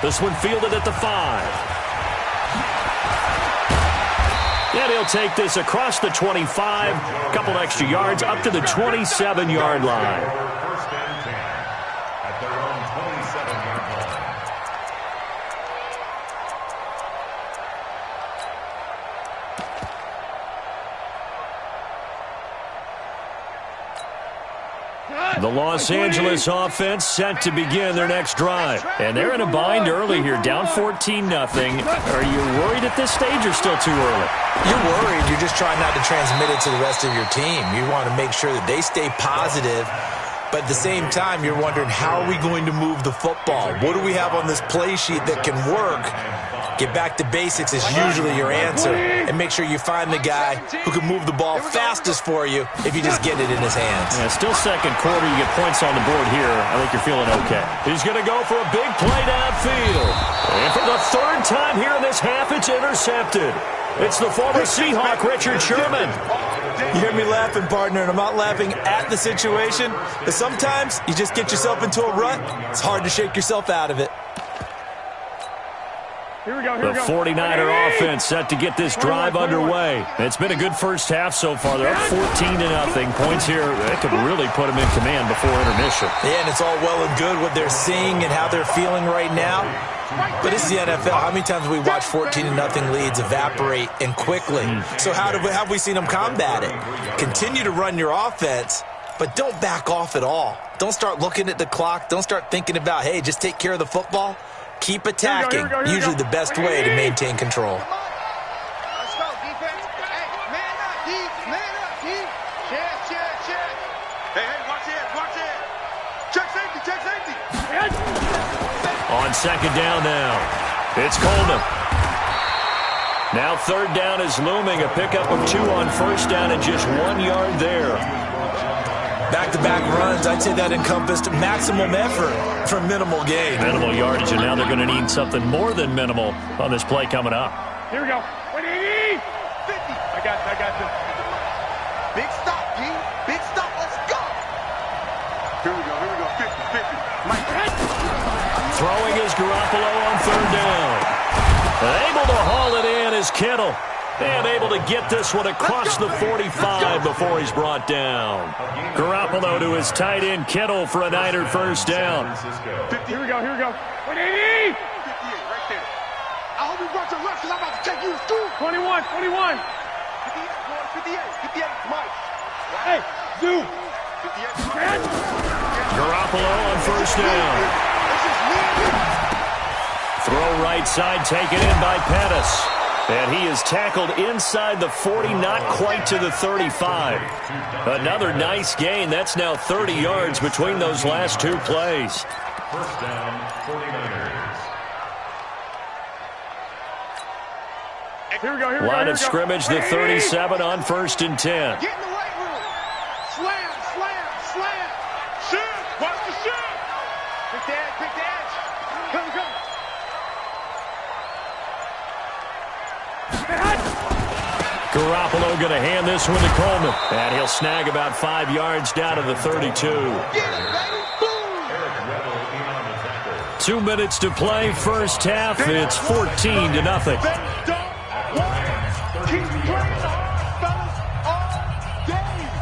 This one fielded at the 5. And he'll take this across the 25, a couple extra yards up to the 27-yard line. The Los Angeles offense set to begin their next drive. And they're in a bind early here, down 14-0. Are you worried at this stage or still too early? You're worried. You're just trying not to transmit it to the rest of your team. You want to make sure that they stay positive. But at the same time, you're wondering, how are we going to move the football? What do we have on this play sheet that can work? Get back to basics is usually your answer. And make sure you find the guy who can move the ball fastest for you if you just get it in his hands. Yeah, still second quarter. You get points on the board here. I think you're feeling okay. He's going to go for a big play downfield. And for the third time here in this half, it's intercepted. It's the former Seahawk, Richard Sherman. You hear me laughing, partner, and I'm not laughing at the situation. But sometimes you just get yourself into a rut. It's hard to shake yourself out of it. The 49er offense set to get this drive underway. It's been a good first half so far. They're up 14-0. Points here, that could really put them in command before intermission. Yeah, and it's all well and good what they're seeing and how they're feeling right now. But it's the NFL. How many times have we watched 14-0 leads evaporate and quickly? So how have we seen them combat it? Continue to run your offense, but don't back off at all. Don't start looking at the clock. Don't start thinking about, hey, just take care of the football. Keep attacking. Usually the best way to maintain control. Let's go, defense. Hey, man up, deep. Man up, deep. Check. Hey, watch it. Check safety. On second down now, it's Coleman. Now third down is looming. A pickup of 2 on first down and just 1 yard there. Back-to-back runs, I'd say that encompassed maximum effort for minimal gain. Minimal yardage, and now they're going to need something more than minimal on this play coming up. Here we go. 180. 50. I got you. Big stop, G. Big stop. Let's go. Here we go. 50. Mike. Throwing is Garoppolo on third down. Able to haul it in is Kittle. And able to get this one across the 45 before he's brought down. Garoppolo to his tight end Kittle for a Niner first down. Here we go. 180. 58 right there. I hope you brought your rush because I'm about to take you to school. 21. 58, Mike. Hey, dude. 58. Garoppolo on first down. Throw right side, taken in by Pettis. And he is tackled inside the 40, not quite to the 35. Another nice gain. That's now 30 yards between those last two plays. First down, 49ers. Here we go. Line of scrimmage, the 37 on 1st and 10. Get in the right room. Slam. Shoot. Watch the shoot. Pick the edge. Come. Garoppolo going to hand this one to Coleman. And he'll snag about 5 yards down to the 32. Get it, baby. Boom. 2 minutes to play, first half. It's 14-0.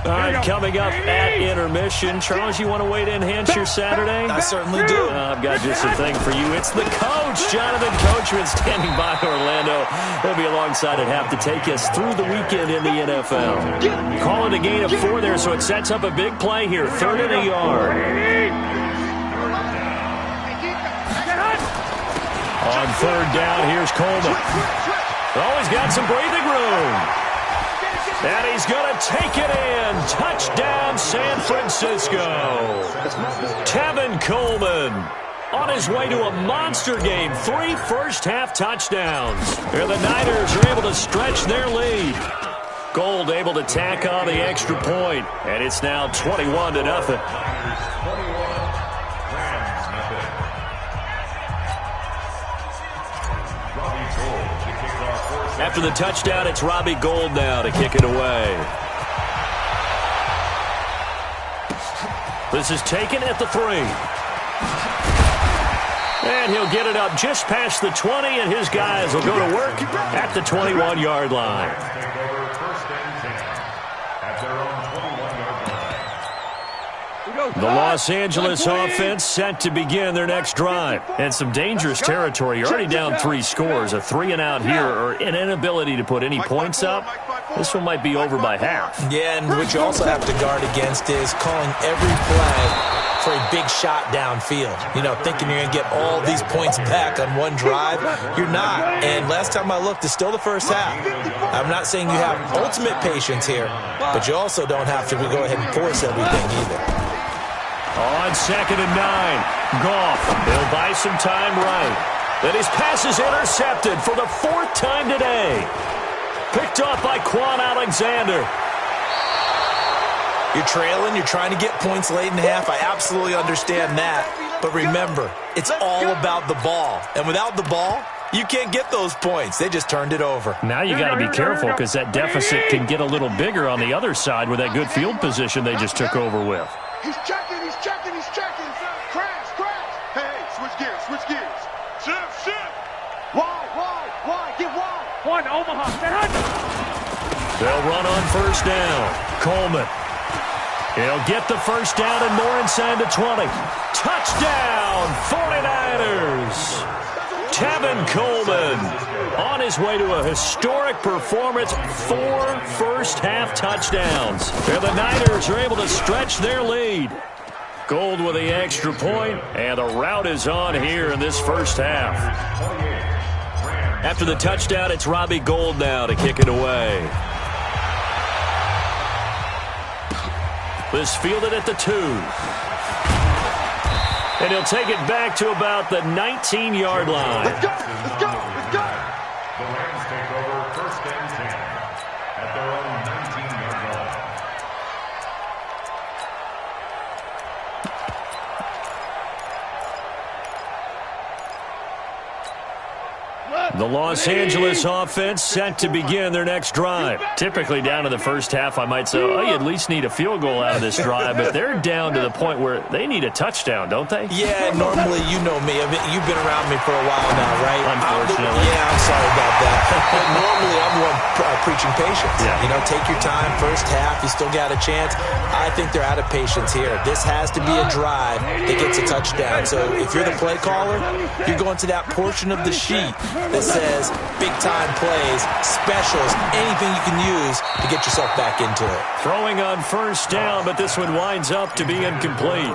All right, coming up at intermission. Charles, you want to wait to enhance your Saturday? I certainly do. I've got just a thing for you. It's the coach, Jonathan Coachman, standing by Orlando. He'll be alongside at half to take us through the weekend in the NFL. Calling a gain of 4 there, so it sets up a big play here. 3rd and a yard. On 3rd down, here's Coleman. Oh, he's got some breathing room. And he's going to take it in. Touchdown, San Francisco. Tevin Coleman on his way to a monster game. 3 first-half touchdowns. And the Niners are able to stretch their lead. Gold able to tack on the extra point. And it's now 21-0. After the touchdown, it's Robbie Gould now to kick it away. This is taken at the 3. And he'll get it up just past the 20, and his guys will go to work at the 21-yard line. Take over first and 10 at their own 21-yard line. The Los Angeles offense set to begin their next drive. And some dangerous territory. You're already down 3 scores. A 3-and-out here or an inability to put any points up. This one might be over by half. Yeah, and what you also have to guard against is calling every play for a big shot downfield. You know, thinking you're going to get all these points back on one drive. You're not. And last time I looked, it's still the first half. I'm not saying you have ultimate patience here, but you also don't have to go ahead and force everything either. On 2nd and 9, Goff. He'll buy some time right. Then his pass is intercepted for the 4th time today. Picked off by Quan Alexander. You're trailing. You're trying to get points late in the half. I absolutely understand that. But remember, it's all about the ball. And without the ball, you can't get those points. They just turned it over. Now you got to be careful because that deficit can get a little bigger on the other side with that good field position they just took over with. He's checking, he's checking, he's checking. Crash, crash. Hey, switch gears, switch gears. Shift. Why? Get wide. One, Omaha, behind him. They'll run on 1st down. Coleman. He'll get the 1st down and more inside the 20. Touchdown, 49ers. Tevin Coleman on his way to a historic performance. 4 first-half touchdowns. And the Niners are able to stretch their lead. Gold with the extra point, and the route is on here in this first half. After the touchdown, it's Robbie Gould now to kick it away. This fielded at the 2. And he'll take it back to about the 19-yard line. Let's go. The Rams take over first and 10 at their own 19-yard line. The Los Angeles offense set to begin their next drive. Typically down to the first half, I might say, oh, you at least need a field goal out of this drive, but they're down to the point where they need a touchdown, don't they? Yeah, normally, you know me. You've been around me for a while now, right? Unfortunately. I'm sorry about that. But normally, I'm the one preaching patience. Yeah. You know, take your time. First half, you still got a chance. I think they're out of patience here. This has to be a drive that gets a touchdown. So if you're the play caller, you're going to that portion of the sheet that says big-time plays, specials, anything you can use to get yourself back into it. Throwing on 1st down, but this one winds up to be incomplete.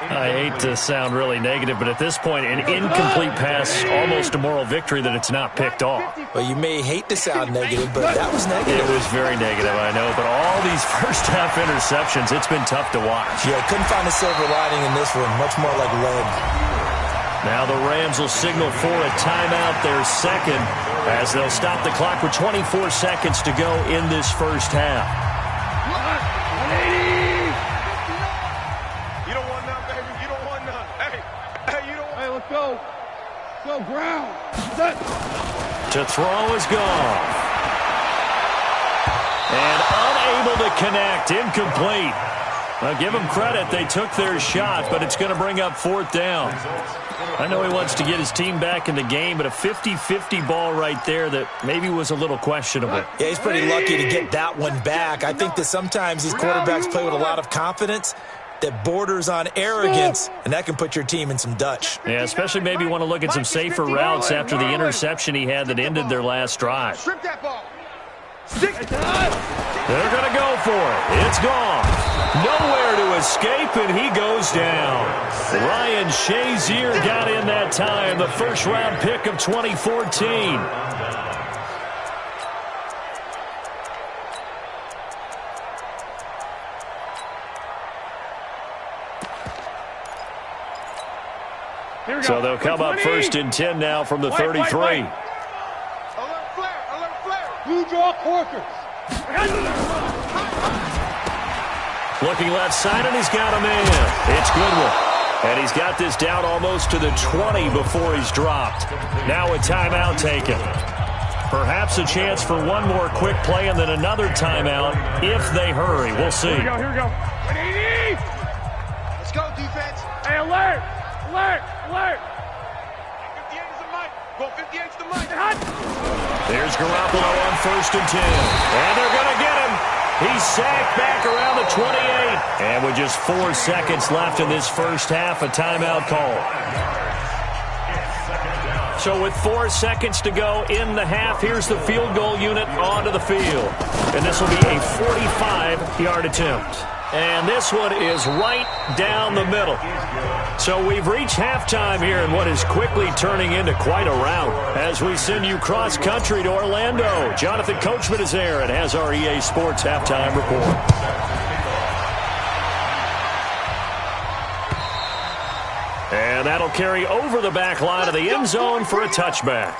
I hate to sound really negative, but at this point, an incomplete pass, almost a moral victory that it's not picked off. Well, you may hate to sound negative, but that was negative. It was very negative, I know, but all these first-half interceptions, it's been tough to watch. Yeah, couldn't find a silver lining in this one, much more like lead. Now the Rams will signal for a timeout, their second, as they'll stop the clock with 24 seconds to go in this first half. You don't want none, baby. You don't want none. Hey, you don't want. Hey, let's go. Go, ground. To throw is gone. And unable to connect, incomplete. Well, give them credit. They took their shot, but it's going to bring up 4th down. I know he wants to get his team back in the game, but a 50-50 ball right there that maybe was a little questionable. Yeah, he's pretty lucky to get that one back. I think that sometimes these quarterbacks play with a lot of confidence that borders on arrogance, and that can put your team in some Dutch. Yeah, especially maybe want to look at some safer routes after the interception he had that ended their last drive. Strip that ball. They're going to go for it. It's gone. Nowhere to escape, and he goes down. Ryan Shazier got in that time, the first-round pick of 2014. So they'll come up 1st and 10 now from the 33. Alert flare. Blue draw quarters. Looking left side, and he's got him in. It's Goodwin. And he's got this down almost to the 20 before he's dropped. Now a timeout taken. Perhaps a chance for one more quick play and then another timeout if they hurry. We'll see. Here we go. 180. Let's go, defense. Hey, alert. Alert! Alert! 58 is the mic. Go 58 is the mic. There's Garoppolo on 1st and 10. And they're going to get him. He's sacked back around the 28. And with just 4 seconds left in this first half, a timeout call. So with 4 seconds to go in the half, here's the field goal unit onto the field. And this will be a 45-yard attempt. And this one is right down the middle. So we've reached halftime here in what is quickly turning into quite a rout as we send you cross-country to Orlando. Jonathan Coachman is there and has our EA Sports halftime report. And that'll carry over the back line of the end zone for a touchback.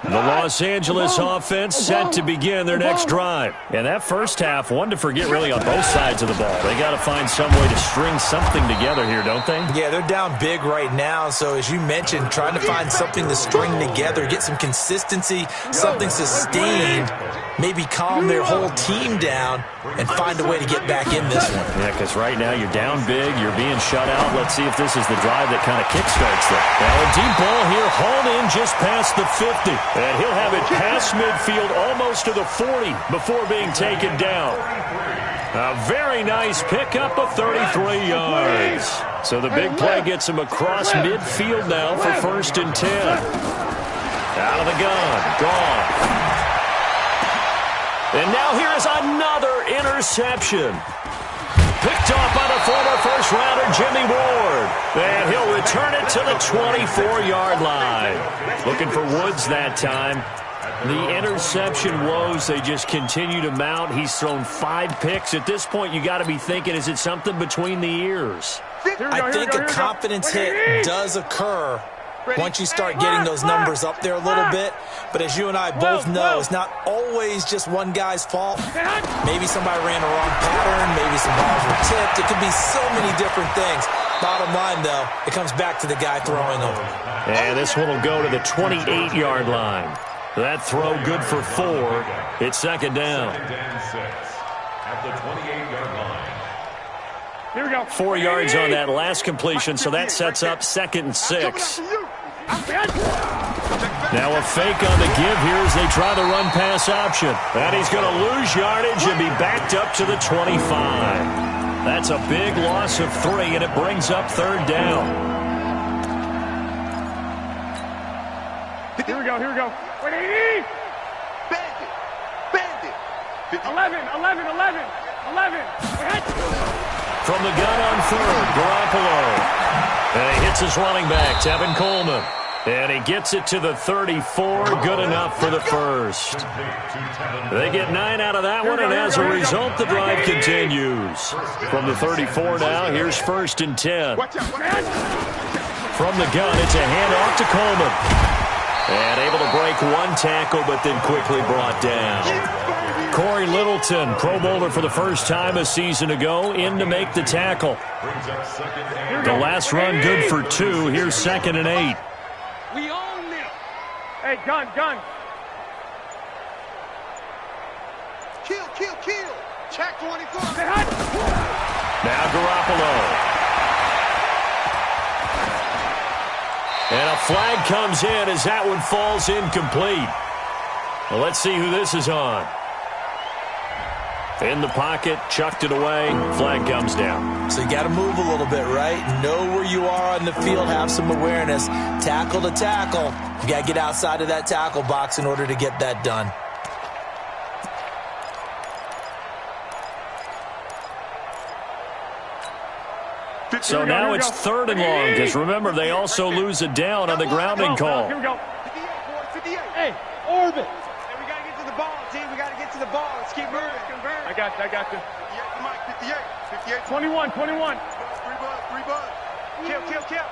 The Los Angeles offense set to begin their next drive. And that first half, one to forget really on both sides of the ball. They got to find some way to string something together here, don't they? Yeah, they're down big right now. So as you mentioned, trying to find something to string together, get some consistency, something sustained, maybe calm their whole team down and find a way to get back in this one. Yeah, because right now you're down big, you're being shut out. Let's see if this is the drive that kind of kickstarts them. Now a deep ball here, hauled in just past the 50. And he'll have it past midfield almost to the 40 before being taken down. A very nice pickup of 33 yards. So the big play gets him across midfield now for 1st and 10. Out of the gun, gone. And now here is another interception. Picked off by the former first-rounder Jimmy Ward. And he'll return it to the 24-yard line. Looking for Woods that time. The interception woes, they just continue to mount. He's thrown 5 picks. At this point, you got to be thinking, is it something between the ears? I think a confidence hit does occur once you start getting those numbers up there a little bit. But as you and I both know, it's not always just one guy's fault. Maybe somebody ran a wrong pattern. Maybe some balls were tipped. It could be so many different things. Bottom line, though, it comes back to the guy throwing them. And this one will go to the 28-yard line. That throw good for 4. It's 2nd down. At the 28-yard line. Here we go. 4 yards on that last completion, so that sets up 2nd and 6. Now a fake on the give here as they try the run-pass option. And he's going to lose yardage and be backed up to the 25. That's a big loss of 3, and it brings up 3rd down. Here we go, here we go. 180! Bandit! Bandit! 11, 11, 11, 11. From the gun on 3rd, Garoppolo. And he hits his running back, Tevin Coleman. And he gets it to the 34, good enough for the first. They get 9 out of that one, and as a result, the drive continues. From the 34 now, here's 1st and 10. From the gun, it's a handoff to Coleman. And able to break 1 tackle, but then quickly brought down. Corey Littleton, Pro Bowler for the first time a season ago, in to make the tackle. The last run good for 2. Here's 2nd and 8. We own them. Hey, gun, gun. Kill, kill, kill. Check 24. Now Garoppolo. And a flag comes in as that one falls incomplete. Well, let's see who this is on. In the pocket, chucked it away, flag comes down. So you got to move a little bit, right? Know where you are on the field, have some awareness. Tackle to tackle. You got to get outside of that tackle box in order to get that done. So now it's 3rd and long, because remember, they also lose a down on the grounding call. Here we go. 58. Hey, orbit. And we got to get to the ball, team. We got to get to the ball. Let's keep moving. I got you, I got you. 58, 58. 21, 21. 3 bucks. Kill, kill, kill.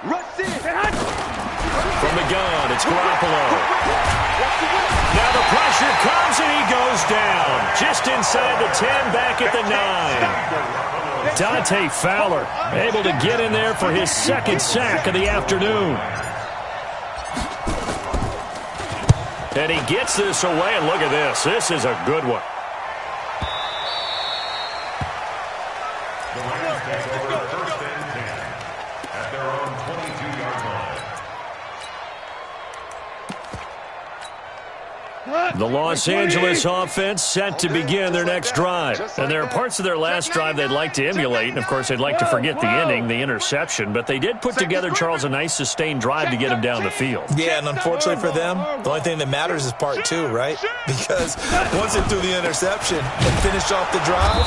Rush in. From the gun, it's Garoppolo. Now the pressure comes and he goes down. Just inside the 10, back at the 9. Dante Fowler able to get in there for his 2nd sack of the afternoon. And he gets this away, and look at this. This is a good one. The Rams take over first and 10 at their own 22-yard line. The Los Angeles offense set to begin their next drive. And there are parts of their last drive they'd like to emulate. And, of course, they'd like to forget the ending, the interception. But they did put together, Charles, a nice sustained drive to get him down the field. Yeah, and unfortunately for them, the only thing that matters is part two, right? Because once they threw the interception and finished off the drive,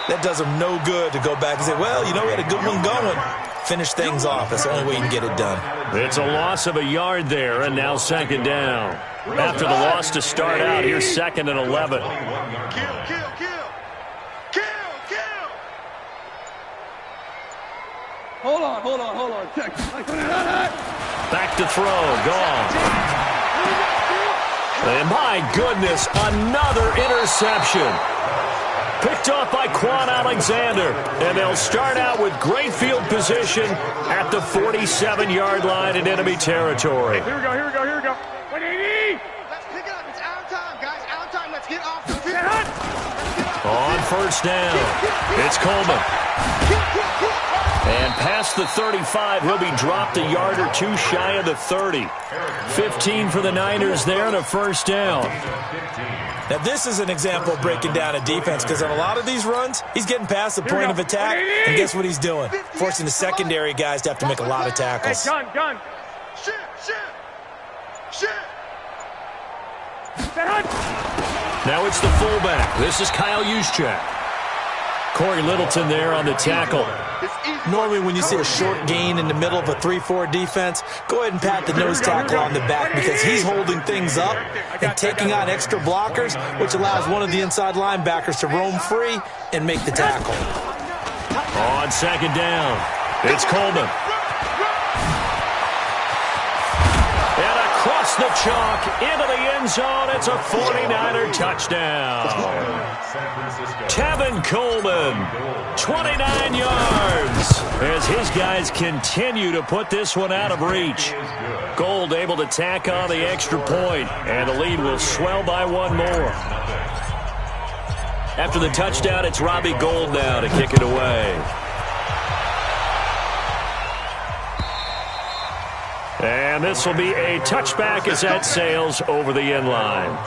that does them no good to go back and say, well, you know, we had a good one going. Finish things off. That's the only way you can get it done. It's a loss of a yard there, and now second down. After the loss to start out, here's 2nd and 11. Hold on. Check. Back to throw. Gone. And my goodness, another interception. Picked off by Quan Alexander. And they'll start out with great field position at the 47-yard line in enemy territory. Here we go. 180. Let's pick it up. It's out time, guys. Out time. Let's get off the field. On first down, it's Coleman. And past the 35, he'll be dropped a yard or two shy of the 30. 15 for the Niners there and a first down. Now, this is an example of breaking down a defense because on a lot of these runs, he's getting past the point of attack, and guess what he's doing? Forcing the secondary guys to have to make a lot of tackles. Hey, gun. Shit. Now it's the fullback. This is Kyle Juszczyk. Corey Littleton there on the tackle. Normally when you see a short gain in the middle of a 3-4 defense, go ahead and pat the nose tackle on the back because he's holding things up and taking on extra blockers, which allows one of the inside linebackers to roam free and make the tackle. On second down, it's Coleman. And across the chalk into the end zone, it's a 49er touchdown. Tevin Coleman, 29 yards, as his guys continue to put this one out of reach. Gold able to tack on the extra point, and the lead will swell by one more. After the touchdown, it's Robbie Gould now to kick it away. And this will be a touchback as that sails over the end line.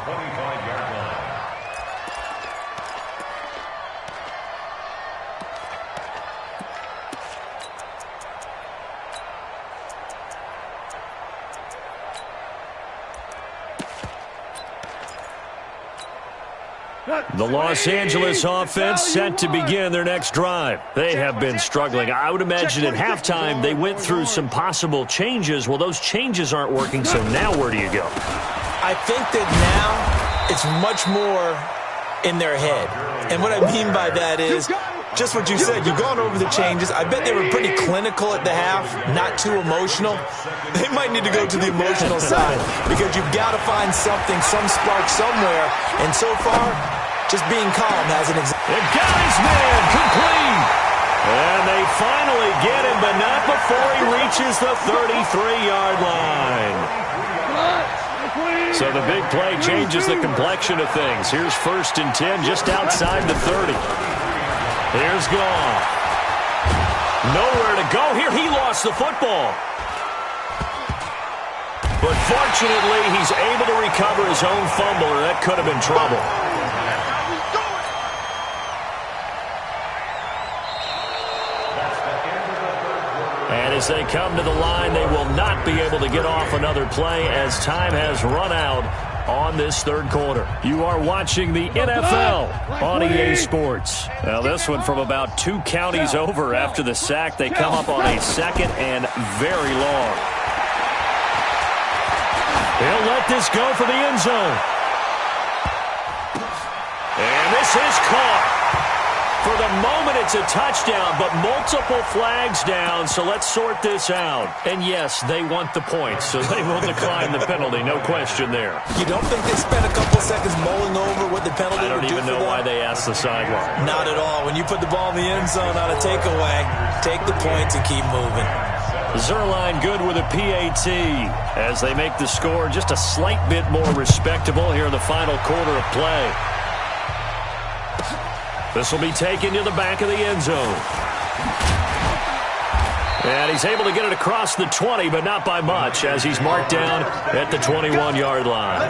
The Los Angeles offense set to begin their next drive. They have been struggling. I would imagine at halftime they went through some possible changes. Well, those changes aren't working, so now where do you go? I think that now it's much more in their head. And what I mean by that is just what you said. You've gone over the changes. I bet they were pretty clinical at the half, not too emotional. They might need to go to the emotional side because you've got to find something, some spark somewhere. And so far, just being calm has an example. They've got his man complete. And they finally get him, but not before he reaches the 33-yard line. So the big play changes the complexion of things. Here's 1st and 10 just outside the 30. Here's Gone. Nowhere to go here. He lost the football. But fortunately, he's able to recover his own fumble, or that could have been trouble. And as they come to the line, they will not be able to get off another play as time has run out on this third quarter. You are watching the NFL on EA Sports. Now this one from about 2 counties over after the sack. They come up on a 2nd and very long. He'll let this go for the end zone. And this is caught. For the moment, it's a touchdown, but multiple flags down, so let's sort this out. And yes, they want the points, so they will decline the penalty, no question there. You don't think they spent a couple seconds mulling over what the penalty would do for them? I don't even know why they asked the sideline. Not at all. When you put the ball in the end zone on a takeaway, take the points and keep moving. Zerline good with a PAT as they make the score just a slight bit more respectable here in the final quarter of play. This will be taken to the back of the end zone. And he's able to get it across the 20, but not by much, as he's marked down at the 21-yard line.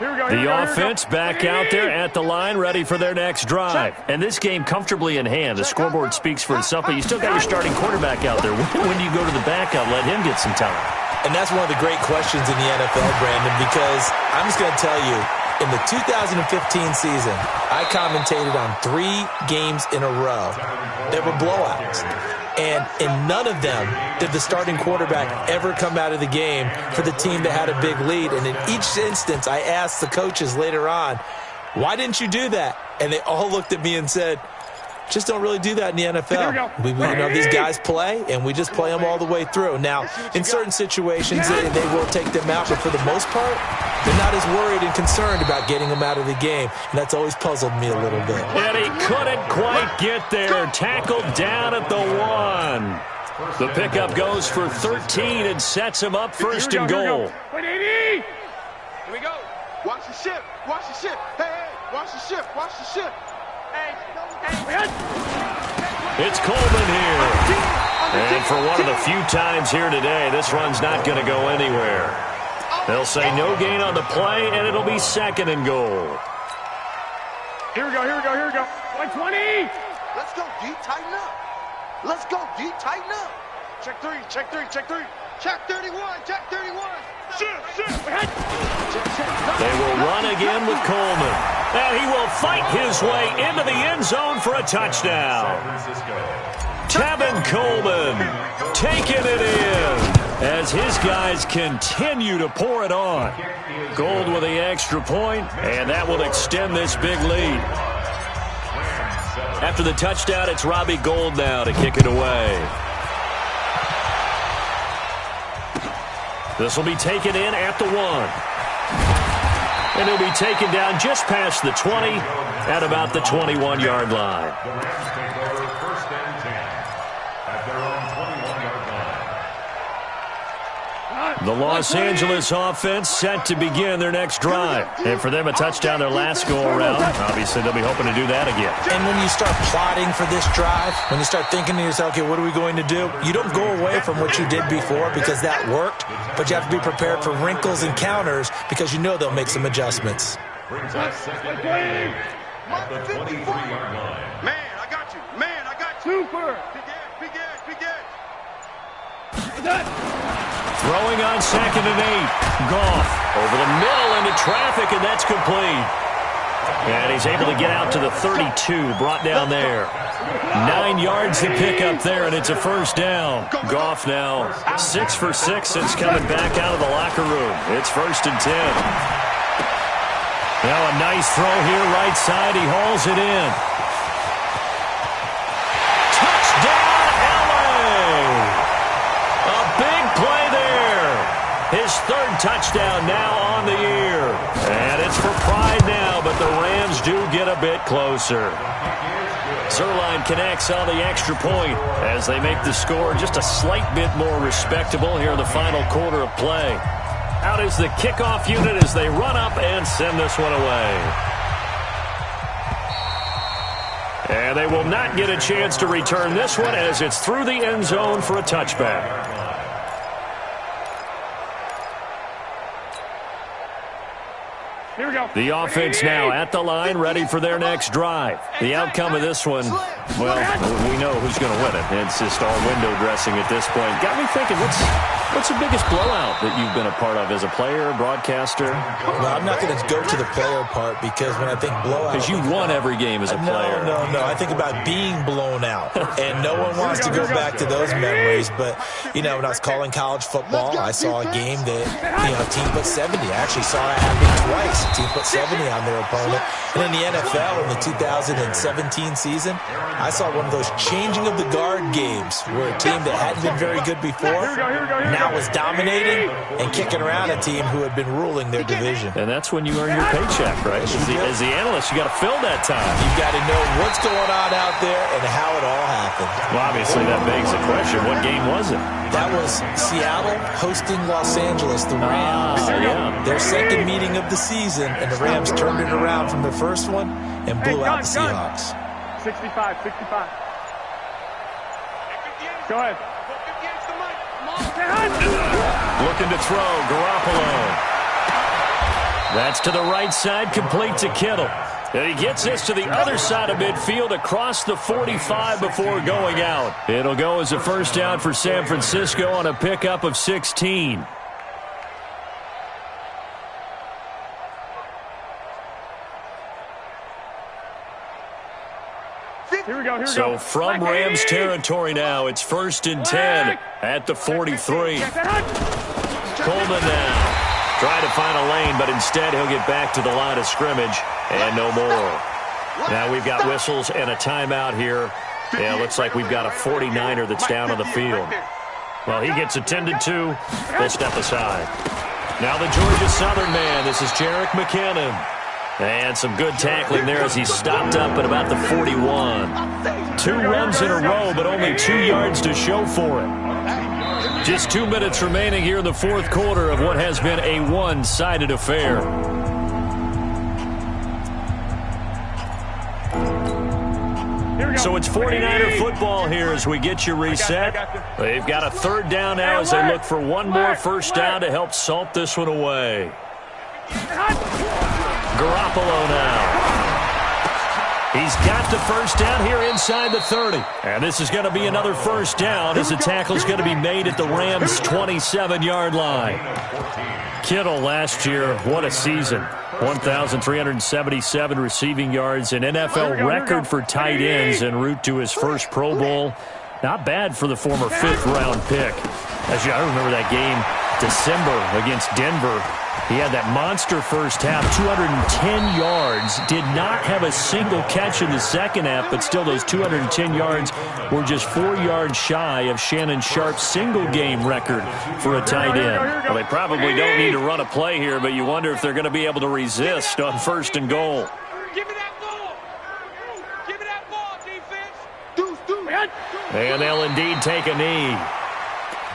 The offense back out there at the line, ready for their next drive. And this game comfortably in hand. The scoreboard speaks for itself, but you still got your starting quarterback out there. When do you go to the backup, let him get some time? And that's one of the great questions in the NFL, Brandon, because I'm just going to tell you, in the 2015 season, I commentated on 3 games in a row that were blowouts. And in none of them did the starting quarterback ever come out of the game for the team that had a big lead. And in each instance, I asked the coaches later on, why didn't you do that? And they all looked at me and said, just don't really do that in the NFL. We these guys play, and we just play them all the way through. Now, in certain situations, they will take them out, but for the most part, they're not as worried and concerned about getting them out of the game, and that's always puzzled me a little bit. And he couldn't quite get there. Tackled down at the 1. The pickup goes for 13 and sets him up first and goal. Here we go. Watch the ship. Watch the ship. Hey, watch the ship. Watch the ship. It's Coleman here. And for one of the few times here today, this run's not going to go anywhere. They'll say no gain on the play, and it'll be second and goal. Here we go. 120. Let's go, D. Tighten up. Let's go, D. Tighten up. Check 3. Check 31. Check 31. They will run again with Coleman. And he will fight his way into the end zone for a touchdown. Tevin Coleman taking it in as his guys continue to pour it on. Gold with the extra point, and that will extend this big lead. After the touchdown, it's Robbie Gould now to kick it away. This will be taken in at the 1. And he'll be taken down just past the 20 at about the 21-yard line. The Rams take over first and 10 at their own 21-yard line. The Los Angeles offense set to begin their next drive. And for them, a touchdown their last go-around. Obviously, they'll be hoping to do that again. And when you start plotting for this drive, when you start thinking to yourself, okay, what are we going to do? You don't go away from what you did before because that worked, but you have to be prepared for wrinkles and counters because you know they'll make some adjustments. Brings us second and 8 at the 23-yard line. Man, I got you. Super. Big Throwing on second and 8. Goff over the middle into traffic, and that's complete. And he's able to get out to the 32, brought down there. 9 yards to pick up there, and it's a first down. Goff now 6 for 6 since coming back out of the locker room. It's first and 10. Now a nice throw here, right side. He hauls it in. Touchdown, LA! A big play there. His 3rd touchdown now on the year. And it's for pride now, but the Rams do get a bit closer. Zerline connects on the extra point as they make the score just a slight bit more respectable here in the final quarter of play. Out is the kickoff unit as they run up and send this one away. And they will not get a chance to return this one as it's through the end zone for a touchback. Here we go. The offense now at the line, ready for their next drive. The outcome of this one, well, we know who's going to win it. It's just all window dressing at this point. Got me thinking, what's the biggest blowout that you've been a part of as a player, broadcaster? Well, I'm not going to go to the player part because when I think blowout... Because you won every game as a player. No. I think about being blown out. And no one wants to go back to those memories. But, when I was calling college football, I saw a game that, a team put 70. I actually saw it happen twice. A team put 70 on their opponent. And in the NFL in the 2017 season, I saw one of those changing of the guard games where a team that hadn't been very good before now was dominating and kicking around a team who had been ruling their division. And that's when you earn your paycheck, right? As the analyst, you got to fill that time. You've got to know what's going on out there and how it all happened. Well, obviously, that begs the question, what game was it? That was Seattle hosting Los Angeles, the Rams. Yeah. Their second meeting of the season, and the Rams turned it around from the first one and blew out the Seahawks. 65. Go ahead. Looking to throw, Garoppolo. That's to the right side, complete to Kittle. And he gets this to the other side of midfield across the 45 before going out. It'll go as a first down for San Francisco on a pickup of 16. Here we go. So from Rams territory now, it's 1st and 10 at the 43. Coleman now. Try to find a lane, but instead he'll get back to the line of scrimmage and no more. Now we've got whistles and a timeout here. Yeah, looks like we've got a 49er that's down on the field. Well, he gets attended to. They'll step aside. Now the Georgia Southern man. This is Jerick McKinnon. And some good tackling there as he stopped up at about the 41. 2 runs in a row, but only 2 yards to show for it. Just 2 minutes remaining here in the fourth quarter of what has been a one-sided affair. So it's 49er football here as we get you reset. They've got a third down now as they look for one more first down to help salt this one away. Garoppolo now. He's got the first down here inside the 30. And this is going to be another first down as the tackle's going to be made at the Rams' 27-yard line. Kittle last year, what a season. 1,377 receiving yards, an NFL record for tight ends en route to his first Pro Bowl. Not bad for the former 5th-round pick. I remember that game, December against Denver. He had that monster first half, 210 yards. Did not have a single catch in the second half, but still those 210 yards were just 4 yards shy of Shannon Sharp's single-game record for a tight end. Well, they probably don't need to run a play here, but you wonder if they're going to be able to resist on 1st and goal. Give me that ball. Give me that ball, defense. Deuce. And they'll indeed take a knee.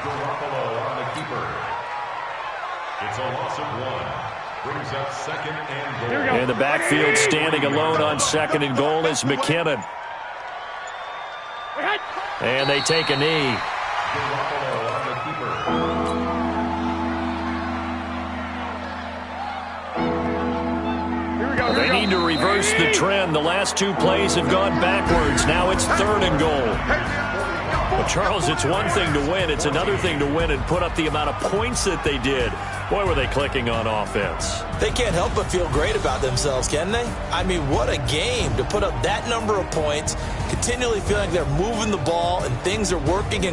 Garoppolo on the keeper. It's a loss of 1. Brings up 2nd and goal. In the backfield, standing alone on 2nd and goal is McKinnon. And they take a knee. Garoppolo on the keeper. They need to reverse the trend. The last 2 plays have gone backwards. Now it's 3rd and goal. Well, Charles, it's one thing to win. It's another thing to win and put up the amount of points that they did. Boy, were they clicking on offense. They can't help but feel great about themselves, can they? I mean, what a game to put up that number of points, continually feeling like they're moving the ball and things are working in